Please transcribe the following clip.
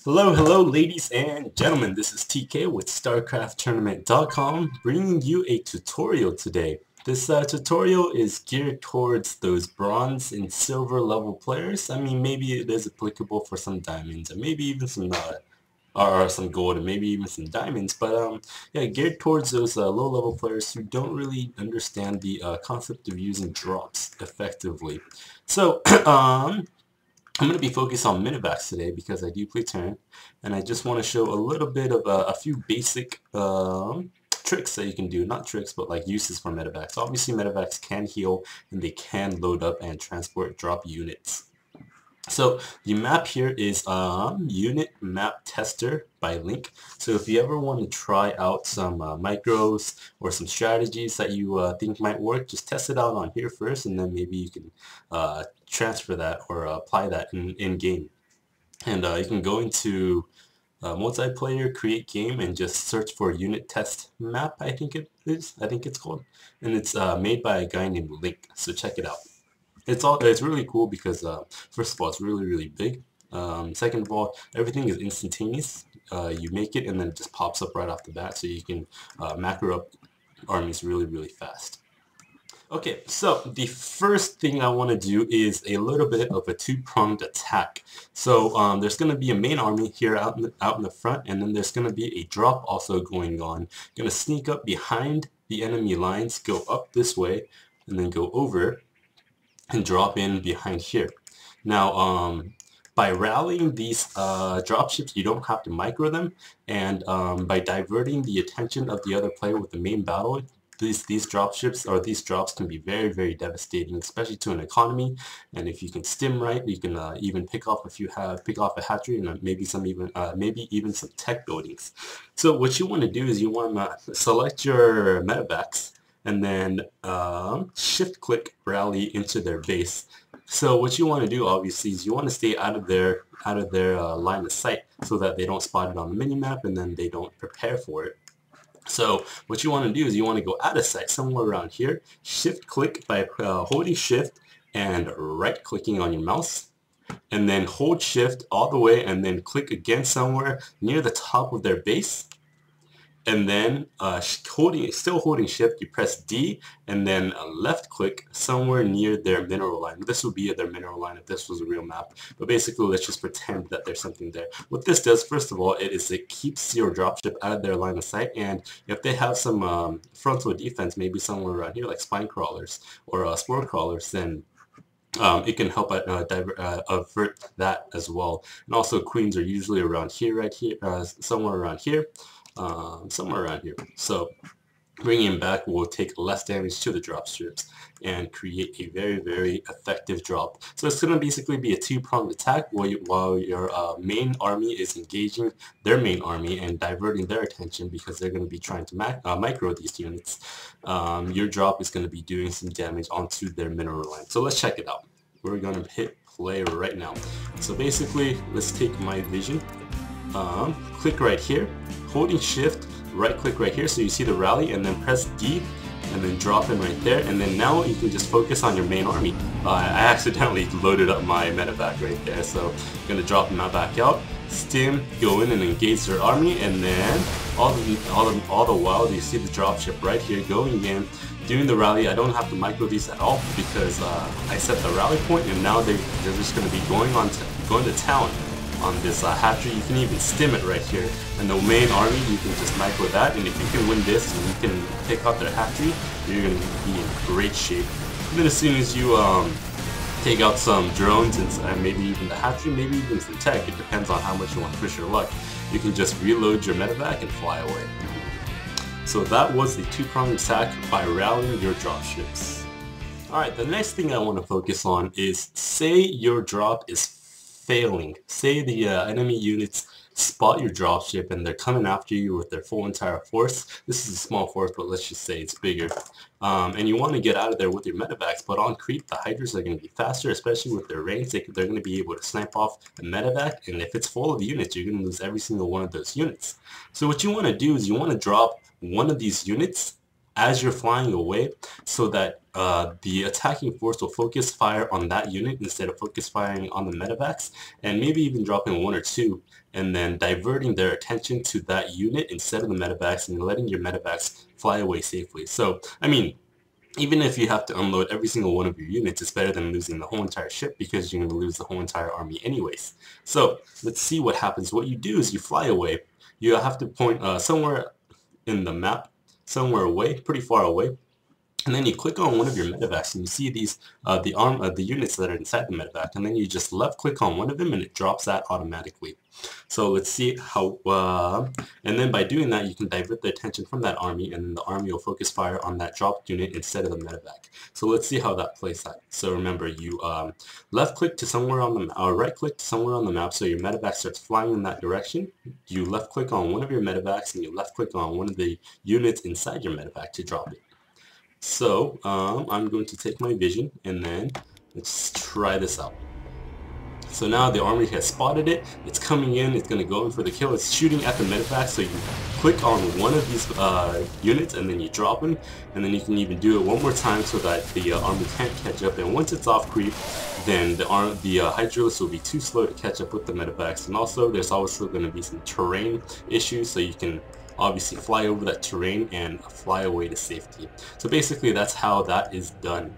Hello, ladies and gentlemen. This is TK with StarCraftTournament.com bringing you a tutorial today. This tutorial is geared towards those bronze and silver level players. I mean, maybe it is applicable for some diamonds and maybe even some or some gold and maybe even some diamonds, but yeah, geared towards those low-level players who don't really understand the concept of using drops effectively. So, I'm going to be focused on Medivacs today because I do play Terran, and I just want to show a little bit of a few basic tricks that you can do. Not tricks, but like uses for Medivacs. Obviously, Medivacs can heal, and they can load up and transport drop units. So the map here is Unit Map Tester by Link. So if you ever want to try out some micros or some strategies that you think might work, just test it out on here first, and then maybe you can transfer that or apply that in game. And you can go into multiplayer, create game, and just search for Unit Test Map. I think it's called, and it's made by a guy named Link. So check it out. It's really cool because first of all, it's really big. Second of all, everything is instantaneous. You make it and then it just pops up right off the bat, so you can macro up armies really fast. Okay, so the first thing I want to do is a little bit of a two-pronged attack. So there's going to be a main army here out in the front, and then there's going to be a drop also going on. Going to sneak up behind the enemy lines, go up this way, and then go over and drop in behind here. Now, by rallying these dropships, you don't have to micro them, and by diverting the attention of the other player with the main battle, these dropships or these drops can be very devastating, especially to an economy. And if you can stim right, you can even pick off a hatchery and maybe even some tech buildings. So what you want to do is you want to select your Medivacs and then shift click rally into their base. So what you want to do obviously is you want to stay out of their line of sight so that they don't spot it on the minimap and then they don't prepare for it. So what you want to do is you want to go out of sight somewhere around here, shift click by holding shift and right clicking on your mouse, and then hold shift all the way and then click again somewhere near the top of their base. And then still holding shift, you press D and then left click somewhere near their mineral line. This would be their mineral line if this was a real map. But basically, let's just pretend that there's something there. What this does, first of all, it keeps your dropship out of their line of sight. And if they have some frontal defense, maybe somewhere around here, like spine crawlers or spore crawlers, then it can help avert that as well. And also, queens are usually around here, right here, somewhere around here. So bringing him back will take less damage to the drop strips and create a very effective drop. So it's going to basically be a two-pronged attack while your main army is engaging their main army and diverting their attention because they're going to be trying to micro these units. Your drop is going to be doing some damage onto their mineral line. So let's check it out. We're going to hit play right now. So basically, let's take my vision. Click right here, holding shift, right click right here so you see the rally, and then press D and then drop in right there, and then now you can just focus on your main army. I accidentally loaded up my Medivac right there, so I'm going to drop them back out, stim, go in and engage their army, and then all the while you see the dropship right here going in, doing the rally. I don't have to micro these at all because I set the rally point, and now they're just going to be going to town on this hatchery. You can even stim it right here, and the main army, you can just micro that, and if you can win this and you can take out their hatchery, you're going to be in great shape. And then as soon as you take out some drones and maybe even the hatchery, maybe even some tech, it depends on how much you want to push your luck, you can just reload your Medivac and fly away. So that was the two-pronged attack by rallying your dropships. Alright, the next thing I want to focus on is, say your drop is failing. Say the enemy units spot your dropship and they're coming after you with their full entire force. This is a small force, but let's just say it's bigger. And you want to get out of there with your Medivacs, but on creep, the Hydras are going to be faster, especially with their range. They're going to be able to snipe off the Medivac, and if it's full of units, you're going to lose every single one of those units. So what you want to do is you want to drop one of these units as you're flying away so that the attacking force will focus fire on that unit instead of focus firing on the medivacs, and maybe even dropping one or two, and then diverting their attention to that unit instead of the medivacs and letting your medivacs fly away safely. So, I mean, even if you have to unload every single one of your units, it's better than losing the whole entire ship because you're going to lose the whole entire army anyways. So, let's see what happens. What you do is you fly away. You have to point somewhere in the map, somewhere away, pretty far away, and then you click on one of your medivacs and you see these the units that are inside the medivac, and then you just left click on one of them and it drops that automatically. So let's see how and then by doing that you can divert the attention from that army, and then the army will focus fire on that dropped unit instead of the medivac. So let's see how that plays out. So remember, you left click to somewhere on the or right click to somewhere on the map, so your medevac starts flying in that direction. You left click on one of your medevacs and you left click on one of the units inside your medevac to drop it. So, I'm going to take my vision, and then let's try this out. So now the army has spotted it, it's coming in, it's going to go in for the kill, it's shooting at the medevac, so you click on one of these units, and then you drop them, and then you can even do it one more time so that the army can't catch up, and once it's off creep, then the Hydralis will be too slow to catch up with the medevacs, and also there's also going to be some terrain issues, so you can obviously fly over that terrain and fly away to safety. So basically that's how that is done.